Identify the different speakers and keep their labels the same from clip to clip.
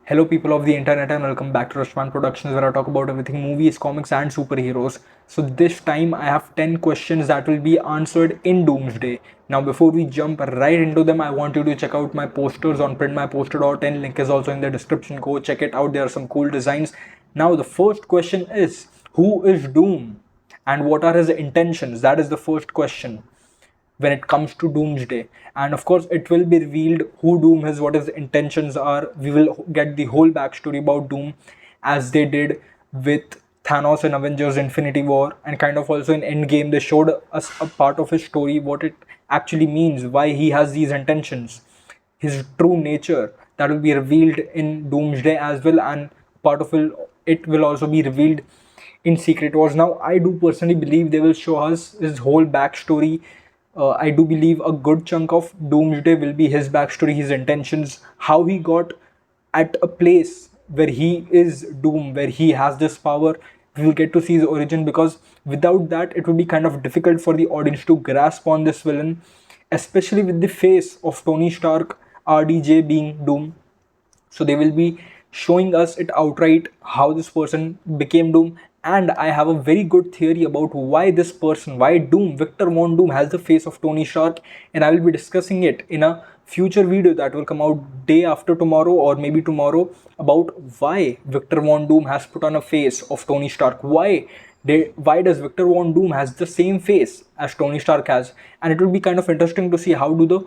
Speaker 1: Hello, people of the internet, and welcome back to Rashman Productions, where I talk about everything movies, comics, and superheroes. So, this time I have 10 questions that will be answered in Doomsday. Now, before we jump right into them, I want you to check out my posters on printmyposter.in. Link is also in the description. Go check it out, there are some cool designs. Now, the first question is, who is Doom? And what are his intentions? That is the first question when it comes to Doomsday. And of course, it will be revealed who Doom is, what his intentions are. We will get the whole backstory about Doom as they did with Thanos in Avengers Infinity War, and kind of also in Endgame. They showed us a part of his story, what it actually means, why he has these intentions, his true nature. That will be revealed in Doomsday as well, and part of it will also be revealed in Secret Wars. Now, I do personally believe they will show us his whole backstory. I do believe a good chunk of Doomsday will be his backstory, his intentions, how he got at a place where he is Doom, where he has this power. We will get to see his origin, because without that, it would be kind of difficult for the audience to grasp on this villain, especially with the face of Tony Stark, RDJ being Doom. So they will be showing us it outright how this person became Doom. And I have a very good theory about why this person, why Doom, Victor Von Doom, has the face of Tony Stark, and I will be discussing it in a future video that will come out day after tomorrow or maybe tomorrow, about why Victor Von Doom has put on a face of Tony Stark. Why does Victor Von Doom has the same face as Tony Stark has? And it will be kind of interesting to see how do the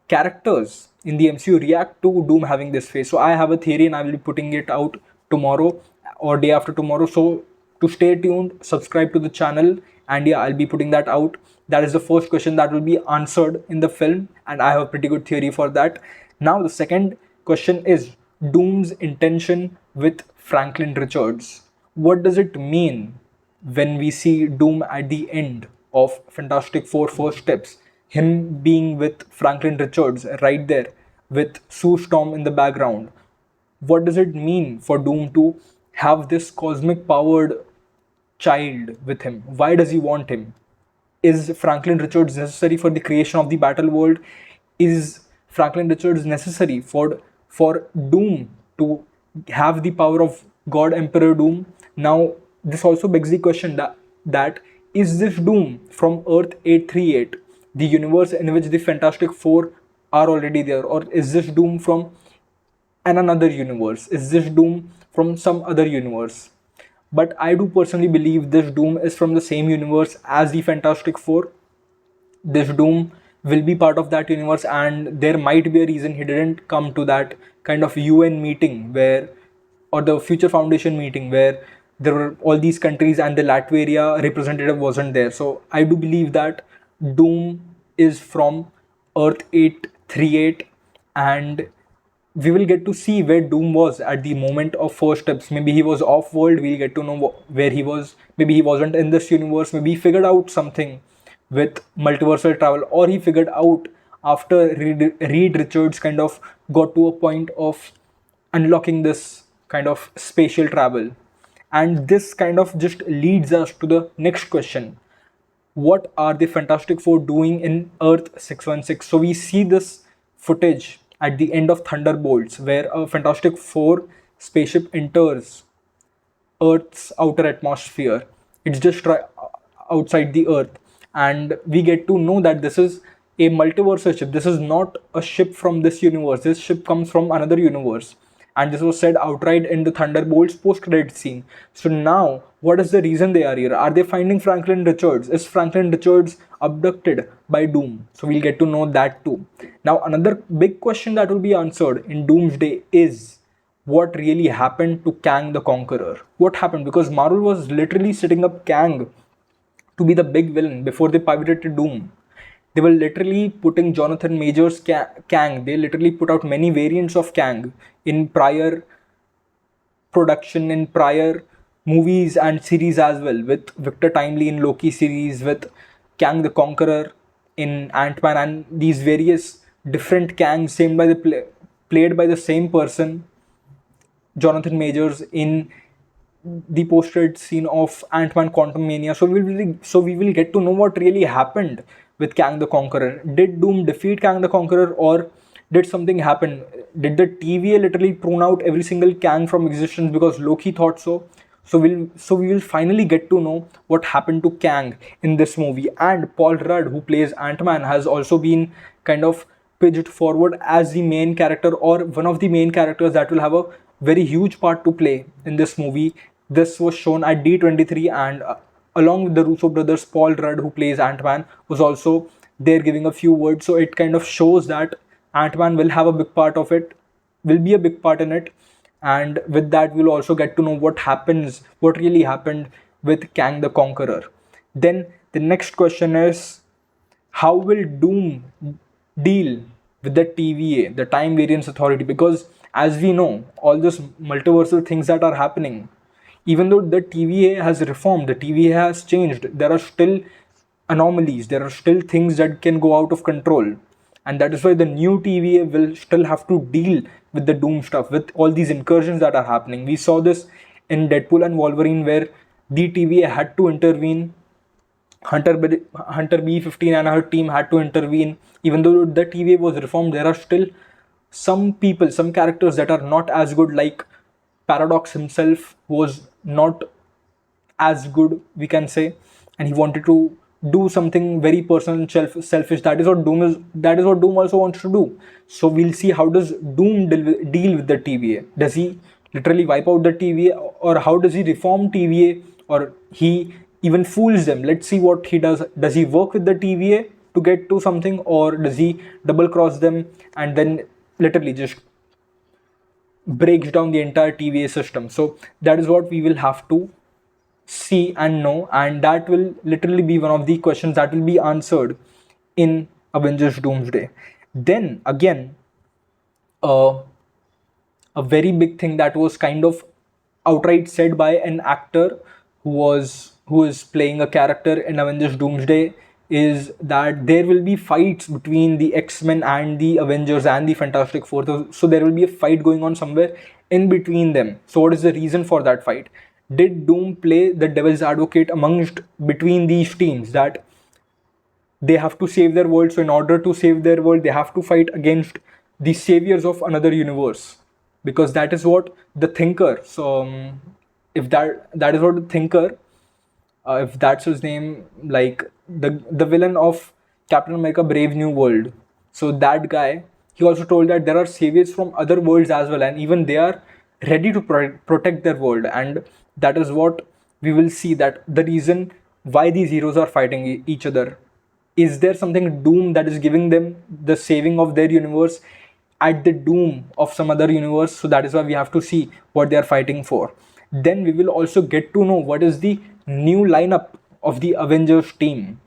Speaker 1: characters in the MCU react to Doom having this face. So I have a theory, and I will be putting it out tomorrow or day after tomorrow. So to stay tuned, subscribe to the channel, and yeah, I'll be putting that out. That is the first question that will be answered in the film, and I have a pretty good theory for that. Now the second question is Doom's intention with Franklin Richards. What does it mean when we see Doom at the end of Fantastic Four First Steps? Him being with Franklin Richards right there, with Sue Storm in the background. What does it mean for Doom to have this cosmic powered child with him? Why does he want him? Is Franklin Richards necessary for the creation of the battle world? Is Franklin Richards necessary for Doom to have the power of God Emperor Doom? Now, this also begs the question that is this Doom from Earth 838, the universe in which the Fantastic Four are already there, or is this Doom from another universe? Is this Doom from some other universe? But I do personally believe this Doom is from the same universe as the Fantastic Four. This Doom will be part of that universe, and there might be a reason he didn't come to that kind of UN meeting where, or the Future Foundation meeting where there were all these countries and the Latveria representative wasn't there. So I do believe that Doom is from Earth 838, and we will get to see where Doom was at the moment of first steps. Maybe he was off world, we'll get to know where he was. Maybe he wasn't in this universe, maybe he figured out something with multiversal travel, or he figured out after Reed Richards kind of got to a point of unlocking this kind of spatial travel. And this kind of just leads us to the next question: what are the Fantastic Four doing in Earth 616? So we see this footage at the end of Thunderbolts where a Fantastic Four spaceship enters Earth's outer atmosphere. It's just outside the Earth, and we get to know that this is a multiversal ship. This is not a ship from this universe. This ship comes from another universe, and this was said outright in the Thunderbolts post-credit scene. So now, what is the reason they are here? Are they finding Franklin Richards? Is Franklin Richards abducted by Doom? So we'll get to know that too. Now, another big question that will be answered in Doomsday is what really happened to Kang the Conqueror? What happened? Because Marvel was literally setting up Kang to be the big villain before they pivoted to Doom. They were literally putting Jonathan Majors Kang. They literally put out many variants of Kang in prior production, in prior movies and series as well, with Victor Timely in Loki series, with Kang the Conqueror in Ant-Man, and these various different Kangs played by the same person, Jonathan Majors, in the post-credit scene of Ant-Man Quantumania. So we will get to know what really happened with Kang the Conqueror. Did Doom defeat Kang the Conqueror, or did something happen? Did the TVA literally prune out every single Kang from existence because Loki thought so? So we will finally get to know what happened to Kang in this movie. And Paul Rudd, who plays Ant-Man, has also been kind of pitched forward as the main character, or one of the main characters that will have a very huge part to play in this movie. This was shown at D23, and along with the Russo brothers, Paul Rudd, who plays Ant-Man, was also there giving a few words. So it kind of shows that Ant-Man will have a big part of it, will be a big part in it. And with that, we'll also get to know what really happened with Kang the Conqueror. Then the next question is, how will Doom deal with the TVA, the Time Variance Authority? Because as we know, all those multiversal things that are happening, even though the TVA has reformed, the TVA has changed, there are still anomalies, there are still things that can go out of control. And that is why the new TVA will still have to deal with the Doom stuff, with all these incursions that are happening. We saw this in Deadpool and Wolverine, where the TVA had to intervene. Hunter B-15 and her team had to intervene. Even though the TVA was reformed, there are still some people, some characters that are not as good, like Paradox himself was not as good, we can say, and he wanted to do something very personal and selfish. That is what Doom also wants to do. So we'll see how does Doom deal with the TVA. Does he literally wipe out the TVA, or how does he reform TVA, or he even fools them? Let's see what he does. Does he work with the TVA to get to something, or does he double cross them and then literally just breaks down the entire TVA system? So that is what we will have to see and know, and that will literally be one of the questions that will be answered in Avengers Doomsday. Then again, a very big thing that was kind of outright said by an actor who is playing a character in Avengers Doomsday is that there will be fights between the X-Men and the Avengers and the Fantastic Four. So there will be a fight going on somewhere in between them. So what is the reason for that fight? Did Doom play the devil's advocate amongst between these teams, that they have to save their world, so in order to save their world they have to fight against the saviors of another universe? Because that is what the Thinker, so if that is what the Thinker, if that's his name, like the villain of Captain America Brave New World, so that guy, he also told that there are saviors from other worlds as well, and even they are ready to protect their world. And that is what we will see, that the reason why these heroes are fighting each other, is there something Doom that is giving them the saving of their universe at the doom of some other universe? So that is why we have to see what they are fighting for. Then we will also get to know what is the new lineup of the Avengers team.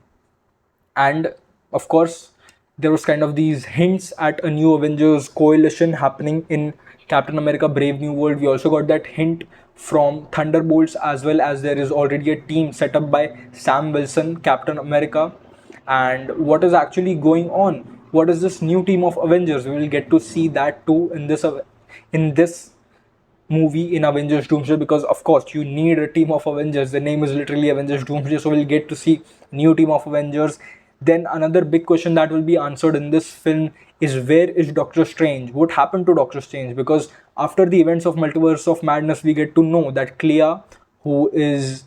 Speaker 1: And of course, there was kind of these hints at a new Avengers coalition happening in Captain America Brave New World. We also got that hint from Thunderbolts, as well as there is already a team set up by Sam Wilson, Captain America. And what is actually going on? What is this new team of Avengers? We will get to see that too in this movie, in Avengers Doomsday, because of course you need a team of Avengers. The name is literally Avengers Doomsday, so we'll get to see new team of Avengers. Then another big question that will be answered in this film is, where is Doctor Strange? What happened to Doctor Strange? Because after the events of Multiverse of Madness, we get to know that Clea, who is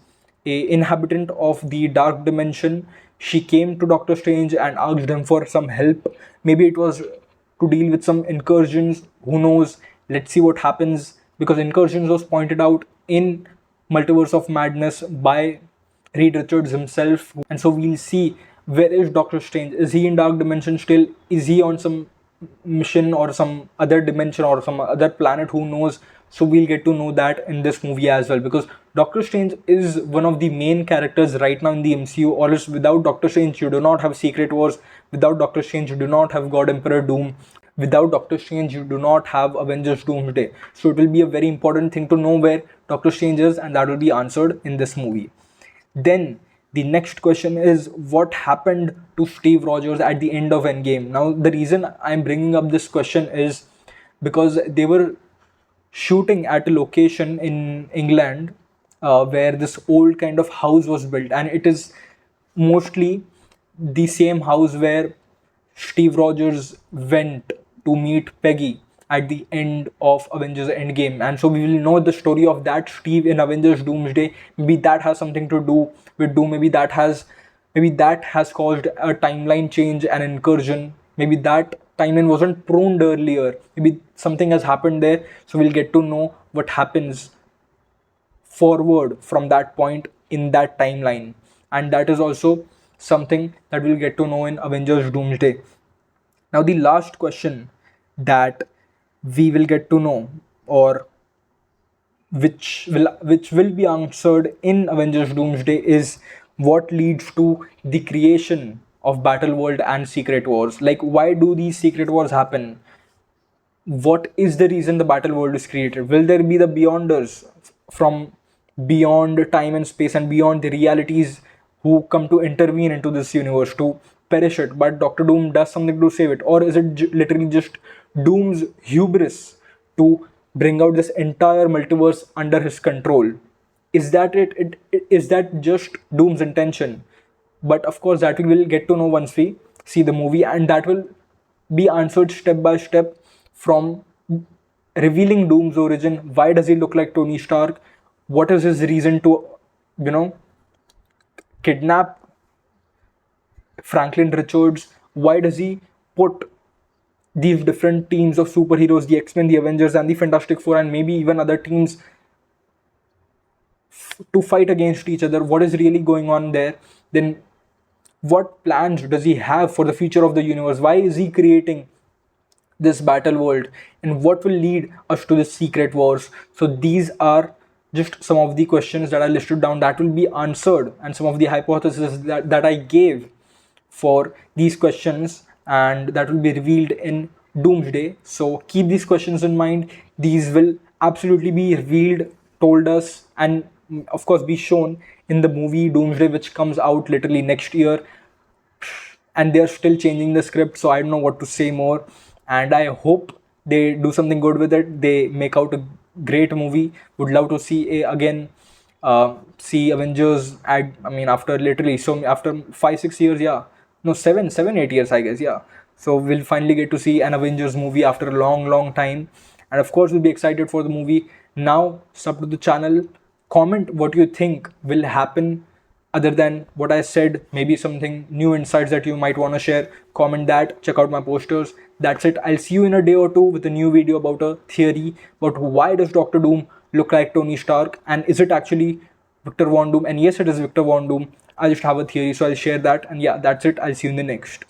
Speaker 1: a inhabitant of the dark dimension, she came to Doctor Strange and asked him for some help. Maybe it was to deal with some incursions, who knows? Let's see what happens, because incursions was pointed out in Multiverse of Madness by Reed Richards himself. And so we'll see, where is Doctor Strange? Is he in dark dimension still? Is he on some mission or some other dimension or some other planet? Who knows? So we'll get to know that in this movie as well, because Doctor Strange is one of the main characters right now in the MCU. Or else without Doctor Strange, you do not have Secret Wars. Without Doctor Strange, you do not have God Emperor Doom. Without Doctor Strange, you do not have Avengers Doomsday. So it will be a very important thing to know where Doctor Strange is, and that will be answered in this movie. Then the next question is, what happened to Steve Rogers at the end of Endgame? Now, the reason I'm bringing up this question is because they were shooting at a location in England where this old kind of house was built, and it is mostly the same house where Steve Rogers went to meet Peggy at the end of Avengers Endgame. And so we will know the story of that Steve in Avengers Doomsday. Maybe that has something to do with Doom. Maybe that has caused a timeline change and incursion. Maybe that timeline wasn't pruned earlier. Maybe something has happened there. So we'll get to know what happens forward from that point in that timeline. And that is also something that we'll get to know in Avengers Doomsday. Now, the last question that we will get to know, or which will be answered in Avengers Doomsday, is what leads to the creation of Battle World and Secret Wars. Like, why do these Secret Wars happen? What is the reason the battle world is created? Will there be the beyonders from beyond time and space and beyond the realities who come to intervene into this universe to perish it, but Dr. Doom does something to save it? Or is it literally just Doom's hubris to bring out this entire multiverse under his control? Is that is that just Doom's intention? But of course, that we will get to know once we see the movie, and that will be answered step by step, from revealing Doom's origin. Why does he look like Tony Stark? What is his reason to, you know, kidnap Franklin Richards? Why does he put these different teams of superheroes, the X-Men, the Avengers, and the Fantastic Four, and maybe even other teams, to fight against each other? What is really going on there? Then what plans does he have for the future of the universe? Why is he creating this battle world, and what will lead us to the secret wars? So these are just some of the questions that I listed down that will be answered, and some of the hypotheses that I gave for these questions, and that will be revealed in Doomsday. So keep these questions in mind. These will absolutely be revealed, told us, and of course be shown in the movie Doomsday, which comes out literally next year. And they're still changing the script, so I don't know what to say more. And I hope they do something good with it. They make out a great movie. Would love to see again, see Avengers after literally, so after 5 6 years, yeah, no, 7 7 8 years, I guess, yeah. So we'll finally get to see an Avengers movie after a long time, and of course we'll be excited for the movie. Now, sub to the channel, comment what you think will happen other than what I said. Maybe something new insights that you might want to share. Comment that. Check out my posters. That's it. I'll see you in a day or two with a new video about a theory about why does Doctor Doom look like Tony Stark, and is it actually Victor Von Doom? And yes, it is Victor Von Doom. I just have a theory, so I'll share that. And yeah, that's it. I'll see you in the next.